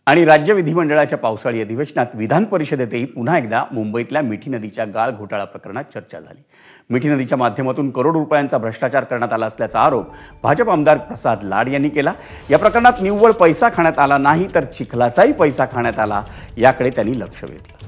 आणि राज्य विधिमंडळाच्या पावसाळी अधिवेशनात विधान परिषदेतही पुन्हा एकदा मुंबईतल्या मिठी नदीच्या गाळ घोटाळा प्रकरणात चर्चा झाली। मिठी नदीच्या माध्यमातून करोडो रुपयांचा भ्रष्टाचार करण्यात आला असल्याचा आरोप भाजप आमदार प्रसाद लाड यांनी केला। या प्रकरणात निव्वळ पैसा खाण्यात आला नाही तर चिखलाचाही पैसा खाण्यात आला, याकडे त्यांनी लक्ष वेधलं।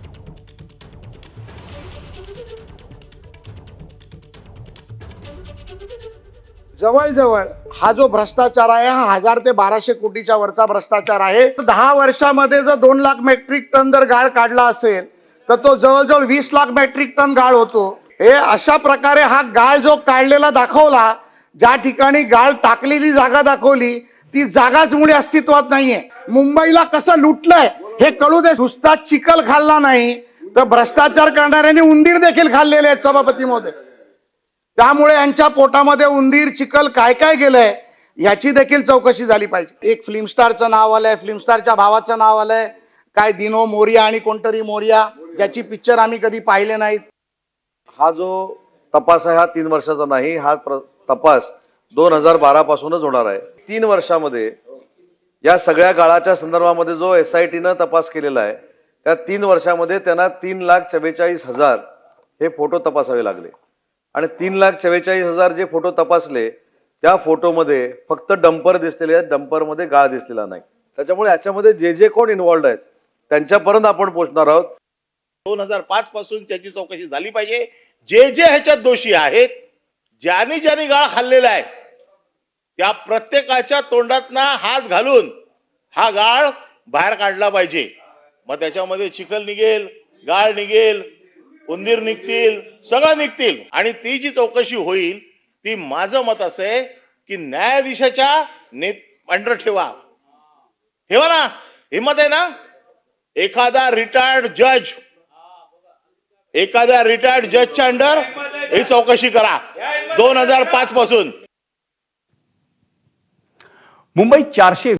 जवळजवळ हा जो भ्रष्टाचार आहे हा 1000 ते 1200 कोटीच्या वरचा भ्रष्टाचार आहे। 10 वर्षामध्ये जर 2 लाख मेट्रिक टन जर गाळ काढला असेल तर तो जवळजवळ 20 लाख मेट्रिक टन गाळ होतो। हे अशा प्रकारे हा गाळ जो काढलेला दाखवला, ज्या ठिकाणी गाळ टाकलेली जागा दाखवली ती जागाच मुळे अस्तित्वात नाहीये। मुंबईला कसं लुटलंय हे कळू दे। नुसता चिखल खाल्ला नाही तर भ्रष्टाचार करणाऱ्यांनी उंदीर देखील खाल्लेले आहेत सभापती महोदय। त्यामुळे यांच्या पोटामध्ये उंदीर चिखल काय काय गेलंय याची देखील चौकशी झाली पाहिजे। एक फिल्म स्टारचं नाव आलंय, फिल्म स्टारच्या भावाचं नाव आलंय, काय दिनो मोरिया आणि कोणतरी मोरिया, ज्याची पिक्चर आम्ही कधी पाहिले नाहीत। हा जो तपास आहे हा 3 वर्षाचा नाही, हा तपास 2012 पासूनच होणार आहे। 3 वर्षामध्ये या सगळ्या गाळाच्या संदर्भामध्ये जो SITनं तपास केलेला आहे त्या 3 वर्षामध्ये त्यांना 3,44,000 हे फोटो तपासावे लागले आणि 3,44,000 जे फोटो तपासले त्या फोटोमध्ये फक्त डंपर दिसलेले आहेत, डंपरमध्ये गाळ दिसलेला नाही। त्याच्यामुळे याच्यामध्ये जे कोण इन्व्हॉल्ड आहेत त्यांच्यापर्यंत आपण पोहोचणार आहोत। 2005 पासून त्याची चौकशी झाली पाहिजे। जे ह्याच्यात दोषी आहेत, ज्यांनी गाळ खाल्लेला आहे त्या प्रत्येकाच्या तोंडातना हात घालून हा गाळ बाहेर काढला पाहिजे। मग त्याच्यामध्ये चिखल निघेल, गाळ निघेल, उंदीर निघतील, सगळं निघतील आणि ती जी चौकशी होईल ती माझं मत असं आहे की न्यायाधीशाच्या अंडर ठेवा ना, हिम्मत आहे ना। एखाद्या रिटायर्ड जजच्या अंडर ही चौकशी करा 2005 पासून। मुंबईत 400